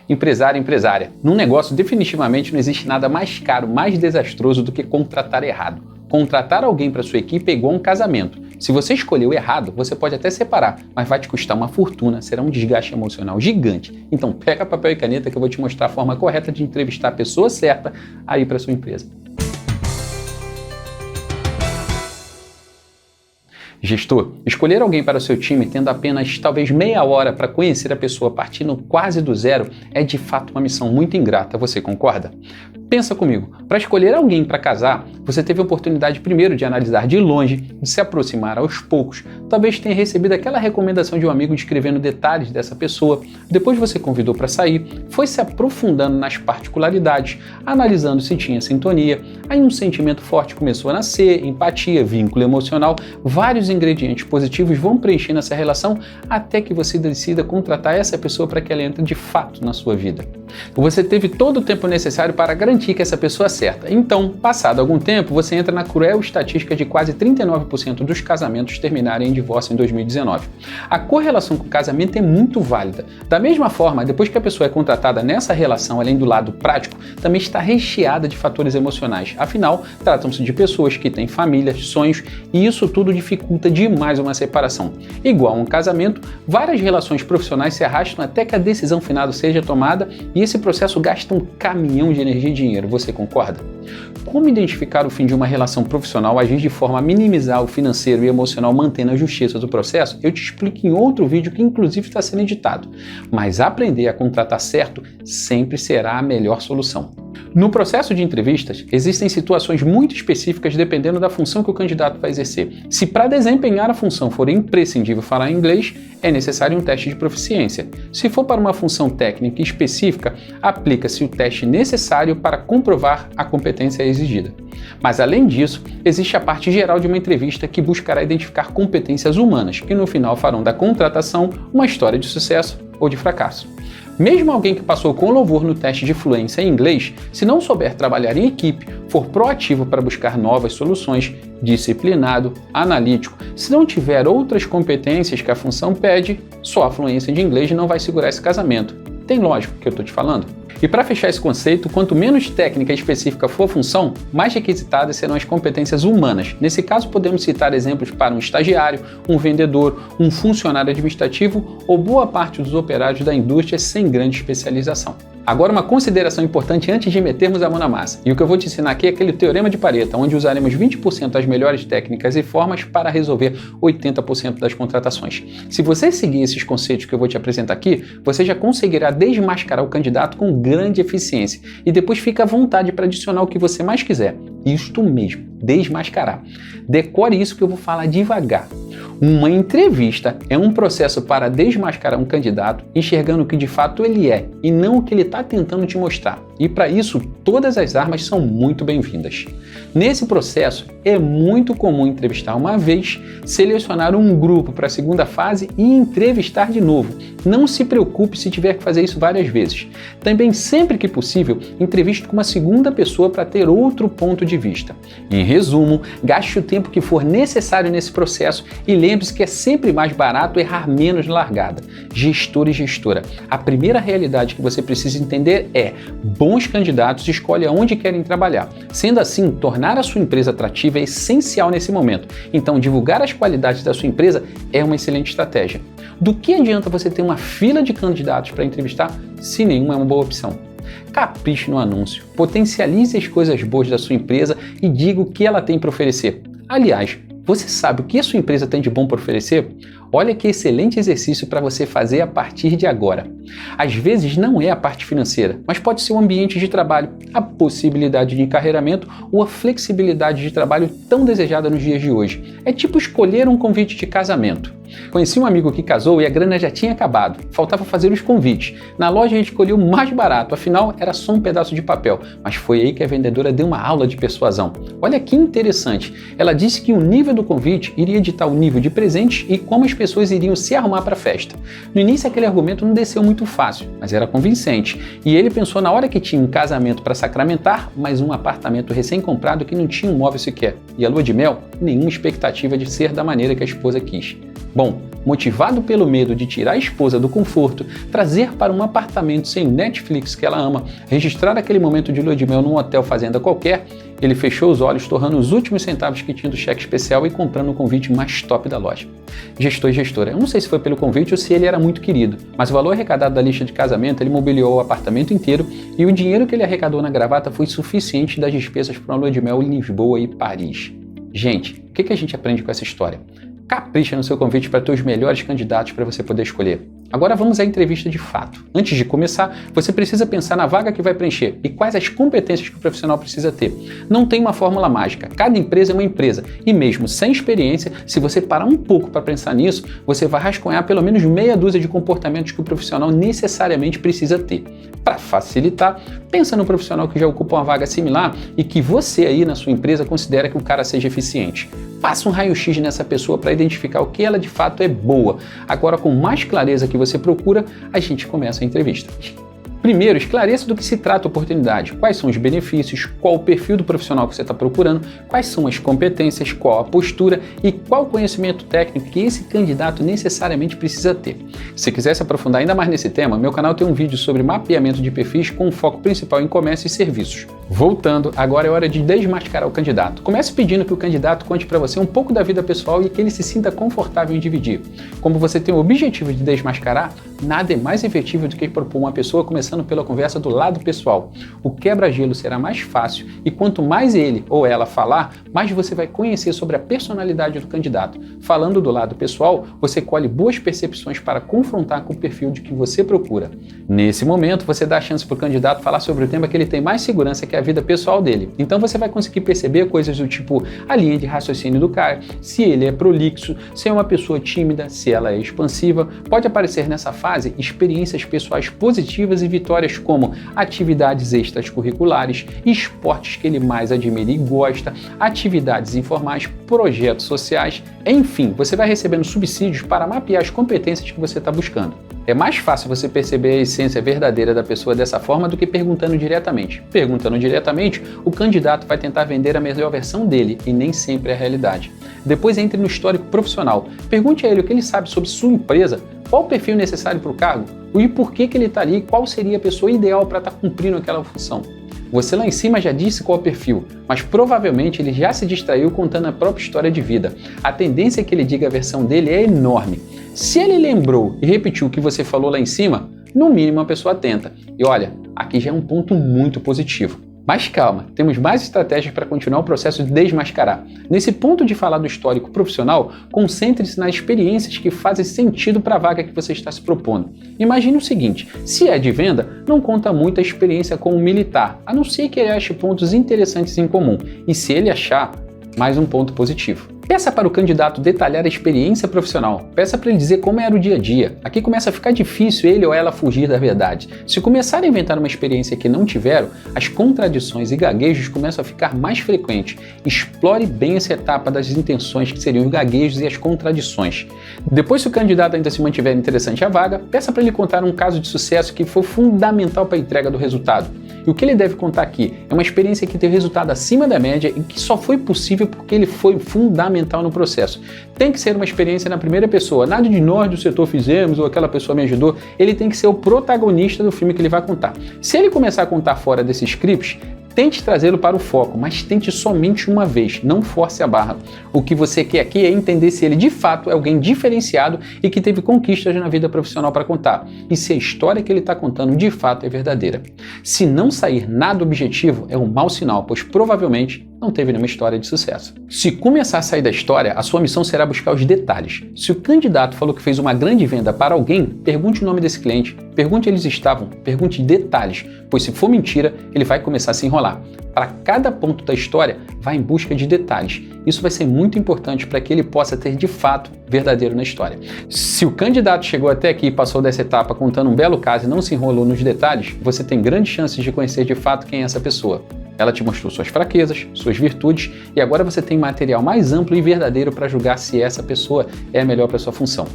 Empresário, empresária, num negócio definitivamente não existe nada mais caro, mais desastroso do que contratar errado. Contratar alguém para sua equipe é igual a um casamento. Se você escolheu errado, você pode até separar, mas vai te custar uma fortuna, será um desgaste emocional gigante. Então pega papel e caneta que eu vou te mostrar a forma correta de entrevistar a pessoa certa aí para sua empresa. Gestor, escolher alguém para o seu time tendo apenas talvez meia hora para conhecer a pessoa partindo quase do zero é de fato uma missão muito ingrata, você concorda? Pensa comigo, para escolher alguém para casar, você teve a oportunidade primeiro de analisar de longe, de se aproximar aos poucos, talvez tenha recebido aquela recomendação de um amigo descrevendo detalhes dessa pessoa, depois você convidou para sair, foi se aprofundando nas particularidades, analisando se tinha sintonia, aí um sentimento forte começou a nascer, empatia, vínculo emocional, vários ingredientes positivos vão preenchendo essa relação até que você decida contratar essa pessoa para que ela entre de fato na sua vida. Você teve todo o tempo necessário para garantir que essa pessoa é certa. Então, passado algum tempo, você entra na cruel estatística de quase 39% dos casamentos terminarem em divórcio em 2019. A correlação com o casamento é muito válida. Da mesma forma, depois que a pessoa é contratada nessa relação, além do lado prático, também está recheada de fatores emocionais. Afinal, tratam-se de pessoas que têm famílias, sonhos, e isso tudo dificulta demais uma separação. Igual a um casamento, várias relações profissionais se arrastam até que a decisão final seja tomada e esse processo gasta um caminhão de energia e dinheiro, você concorda? Como identificar o fim de uma relação profissional, agir de forma a minimizar o financeiro e emocional mantendo a justiça do processo, eu te explico em outro vídeo que inclusive está sendo editado. Mas aprender a contratar certo sempre será a melhor solução. No processo de entrevistas, existem situações muito específicas dependendo da função que o candidato vai exercer. Se para desempenhar a função for imprescindível falar inglês, é necessário um teste de proficiência. Se for para uma função técnica específica, aplica-se o teste necessário para comprovar a competência exigida. Mas além disso, existe a parte geral de uma entrevista que buscará identificar competências humanas, que no final farão da contratação uma história de sucesso ou de fracasso. Mesmo alguém que passou com louvor no teste de fluência em inglês, se não souber trabalhar em equipe, for proativo para buscar novas soluções, disciplinado, analítico, se não tiver outras competências que a função pede, só a fluência de inglês não vai segurar esse casamento. Tem lógica o que eu estou te falando? E para fechar esse conceito, quanto menos técnica específica for a função, mais requisitadas serão as competências humanas. Nesse caso, podemos citar exemplos para um estagiário, um vendedor, um funcionário administrativo ou boa parte dos operários da indústria sem grande especialização. Agora, uma consideração importante antes de metermos a mão na massa. E o que eu vou te ensinar aqui é aquele teorema de Pareto, onde usaremos 20% das melhores técnicas e formas para resolver 80% das contratações. Se você seguir esses conceitos que eu vou te apresentar aqui, você já conseguirá desmascarar o candidato com grande eficiência. E depois fica à vontade para adicionar o que você mais quiser. Isto mesmo, desmascarar. Decore isso que eu vou falar devagar. Uma entrevista é um processo para desmascarar um candidato enxergando o que de fato ele é e não o que ele está tentando te mostrar. E para isso, todas as armas são muito bem-vindas. Nesse processo, é muito comum entrevistar uma vez, selecionar um grupo para a segunda fase e entrevistar de novo. Não se preocupe se tiver que fazer isso várias vezes. Também, sempre que possível, entreviste com uma segunda pessoa para ter outro ponto de vista. Em resumo, gaste o tempo que for necessário nesse processo e lembre-se que é sempre mais barato errar menos na largada. Gestor e gestora, a primeira realidade que você precisa entender é: bons candidatos escolhem aonde querem trabalhar. Sendo assim, tornar a sua empresa atrativa é essencial nesse momento. Então, divulgar as qualidades da sua empresa é uma excelente estratégia. Do que adianta você ter uma fila de candidatos para entrevistar se nenhuma é uma boa opção? Capriche no anúncio, potencialize as coisas boas da sua empresa e diga o que ela tem para oferecer. Aliás, você sabe o que a sua empresa tem de bom para oferecer? Olha que excelente exercício para você fazer a partir de agora. Às vezes não é a parte financeira, mas pode ser o ambiente de trabalho, a possibilidade de encarreiramento ou a flexibilidade de trabalho tão desejada nos dias de hoje. É tipo escolher um convite de casamento. Conheci um amigo que casou e a grana já tinha acabado, faltava fazer os convites. Na loja a gente escolheu o mais barato, afinal era só um pedaço de papel, mas foi aí que a vendedora deu uma aula de persuasão. Olha que interessante, ela disse que o nível do convite iria ditar o nível de presentes e como as pessoas iriam se arrumar para a festa. No início aquele argumento não desceu muito fácil, mas era convincente, e ele pensou na hora que tinha um casamento para sacramentar, mas um apartamento recém-comprado que não tinha um móvel sequer, e a lua de mel, nenhuma expectativa de ser da maneira que a esposa quis. Bom, motivado pelo medo de tirar a esposa do conforto, trazer para um apartamento sem Netflix que ela ama, registrar aquele momento de lua de mel num hotel fazenda qualquer, ele fechou os olhos, torrando os últimos centavos que tinha do cheque especial e comprando o convite mais top da loja. Gestor e gestora, eu não sei se foi pelo convite ou se ele era muito querido, mas o valor arrecadado da lista de casamento, ele mobiliou o apartamento inteiro e o dinheiro que ele arrecadou na gravata foi suficiente das despesas para uma lua de mel em Lisboa e Paris. Gente, o que a gente aprende com essa história? Capricha no seu convite para ter os melhores candidatos para você poder escolher. Agora vamos à entrevista de fato. Antes de começar, você precisa pensar na vaga que vai preencher e quais as competências que o profissional precisa ter. Não tem uma fórmula mágica, cada empresa é uma empresa e mesmo sem experiência, se você parar um pouco para pensar nisso, você vai rascunhar pelo menos meia dúzia de comportamentos que o profissional necessariamente precisa ter. Para facilitar, pensa no profissional que já ocupa uma vaga similar e que você aí na sua empresa considera que o cara seja eficiente. Faça um raio-x nessa pessoa para identificar o que ela de fato é boa. Agora, com mais clareza que você procura, a gente começa a entrevista. Primeiro, esclareça do que se trata a oportunidade, quais são os benefícios, qual o perfil do profissional que você está procurando, quais são as competências, qual a postura e qual o conhecimento técnico que esse candidato necessariamente precisa ter. Se quiser se aprofundar ainda mais nesse tema, meu canal tem um vídeo sobre mapeamento de perfis com foco principal em comércio e serviços. Voltando, agora é hora de desmascarar o candidato. Comece pedindo que o candidato conte para você um pouco da vida pessoal e que ele se sinta confortável em dividir. Como você tem o objetivo de desmascarar, nada é mais efetivo do que propor uma pessoa começando pela conversa do lado pessoal. O quebra-gelo será mais fácil e quanto mais ele ou ela falar, mais você vai conhecer sobre a personalidade do candidato. Falando do lado pessoal, você colhe boas percepções para confrontar com o perfil de que você procura. Nesse momento, você dá a chance para o candidato falar sobre o tema que ele tem mais segurança, que é a vida pessoal dele. Então você vai conseguir perceber coisas do tipo a linha de raciocínio do cara, se ele é prolixo, se é uma pessoa tímida, se ela é expansiva. Pode aparecer nessa fase experiências pessoais positivas e vitórias como atividades extracurriculares, esportes que ele mais admira e gosta, atividades informais, projetos sociais, enfim, você vai recebendo subsídios para mapear as competências que você está buscando. É mais fácil você perceber a essência verdadeira da pessoa dessa forma do que perguntando diretamente. Perguntando diretamente, o candidato vai tentar vender a melhor versão dele e nem sempre é a realidade. Depois entre no histórico profissional. Pergunte a ele o que ele sabe sobre sua empresa, qual o perfil necessário para o cargo e por que ele está ali e qual seria a pessoa ideal para estar cumprindo aquela função. Você lá em cima já disse qual é o perfil, mas provavelmente ele já se distraiu contando a própria história de vida. A tendência que ele diga a versão dele é enorme. Se ele lembrou e repetiu o que você falou lá em cima, no mínimo a pessoa atenta. E olha, aqui já é um ponto muito positivo. Mas calma, temos mais estratégias para continuar o processo de desmascarar. Nesse ponto de falar do histórico profissional, concentre-se nas experiências que fazem sentido para a vaga que você está se propondo. Imagine o seguinte, se é de venda, não conta muito a experiência como militar, a não ser que ele ache pontos interessantes em comum. E se ele achar, mais um ponto positivo. Peça para o candidato detalhar a experiência profissional. Peça para ele dizer como era o dia a dia. Aqui começa a ficar difícil ele ou ela fugir da verdade. Se começar a inventar uma experiência que não tiveram, as contradições e gaguejos começam a ficar mais frequentes. Explore bem essa etapa das intenções, que seriam os gaguejos e as contradições. Depois, se o candidato ainda se mantiver interessante à vaga, peça para ele contar um caso de sucesso que foi fundamental para a entrega do resultado. E o que ele deve contar aqui é uma experiência que teve resultado acima da média e que só foi possível porque ele foi fundamental no processo. Tem que ser uma experiência na primeira pessoa, nada de nós do setor fizemos ou aquela pessoa me ajudou, ele tem que ser o protagonista do filme que ele vai contar. Se ele começar a contar fora desses scripts, tente trazê-lo para o foco, mas tente somente uma vez, não force a barra. O que você quer aqui é entender se ele de fato é alguém diferenciado e que teve conquistas na vida profissional para contar, e se a história que ele está contando de fato é verdadeira. Se não sair nada objetivo, é um mau sinal, pois provavelmente não teve nenhuma história de sucesso. Se começar a sair da história, a sua missão será buscar os detalhes. Se o candidato falou que fez uma grande venda para alguém, pergunte o nome desse cliente, pergunte onde eles estavam, pergunte detalhes, pois se for mentira, ele vai começar a se enrolar. Para cada ponto da história, vá em busca de detalhes. Isso vai ser muito importante para que ele possa ter de fato verdadeiro na história. Se o candidato chegou até aqui e passou dessa etapa contando um belo caso e não se enrolou nos detalhes, você tem grandes chances de conhecer de fato quem é essa pessoa. Ela te mostrou suas fraquezas, suas virtudes e agora você tem material mais amplo e verdadeiro para julgar se essa pessoa é a melhor para sua função.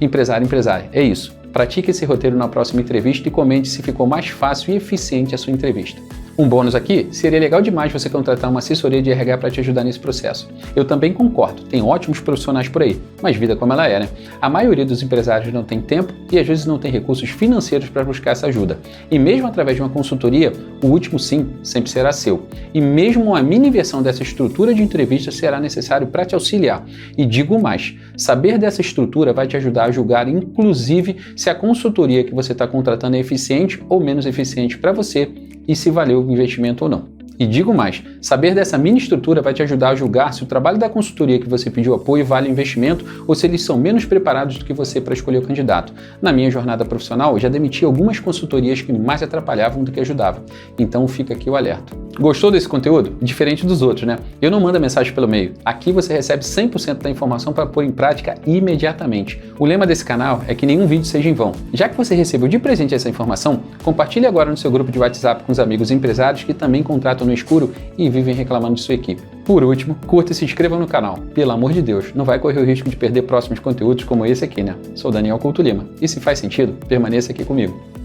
Empresário, empresária, é isso. Pratique esse roteiro na próxima entrevista e comente se ficou mais fácil e eficiente a sua entrevista. Um bônus aqui, seria legal demais você contratar uma assessoria de RH para te ajudar nesse processo. Eu também concordo, tem ótimos profissionais por aí, mas vida como ela é, né? A maioria dos empresários não tem tempo e às vezes não tem recursos financeiros para buscar essa ajuda. E mesmo através de uma consultoria, o último sim sempre será seu. E mesmo uma mini versão dessa estrutura de entrevista será necessário para te auxiliar. E digo mais, saber dessa estrutura vai te ajudar a julgar inclusive se a consultoria que você está contratando é eficiente ou menos eficiente para você e se valeu o investimento ou não. E digo mais, saber dessa mini estrutura vai te ajudar a julgar se o trabalho da consultoria que você pediu apoio vale o investimento ou se eles são menos preparados do que você para escolher o candidato. Na minha jornada profissional, eu já demiti algumas consultorias que mais atrapalhavam do que ajudavam. Então fica aqui o alerta. Gostou desse conteúdo? Diferente dos outros, né? Eu não mando mensagem pelo e-mail. Aqui você recebe 100% da informação para pôr em prática imediatamente. O lema desse canal é que nenhum vídeo seja em vão. Já que você recebeu de presente essa informação, compartilhe agora no seu grupo de WhatsApp com os amigos empresários que também contratam no escuro e vivem reclamando de sua equipe. Por último, curta e se inscreva no canal. Pelo amor de Deus, não vai correr o risco de perder próximos conteúdos como esse aqui, né? Sou Daniel Couto Lima. E se faz sentido, permaneça aqui comigo.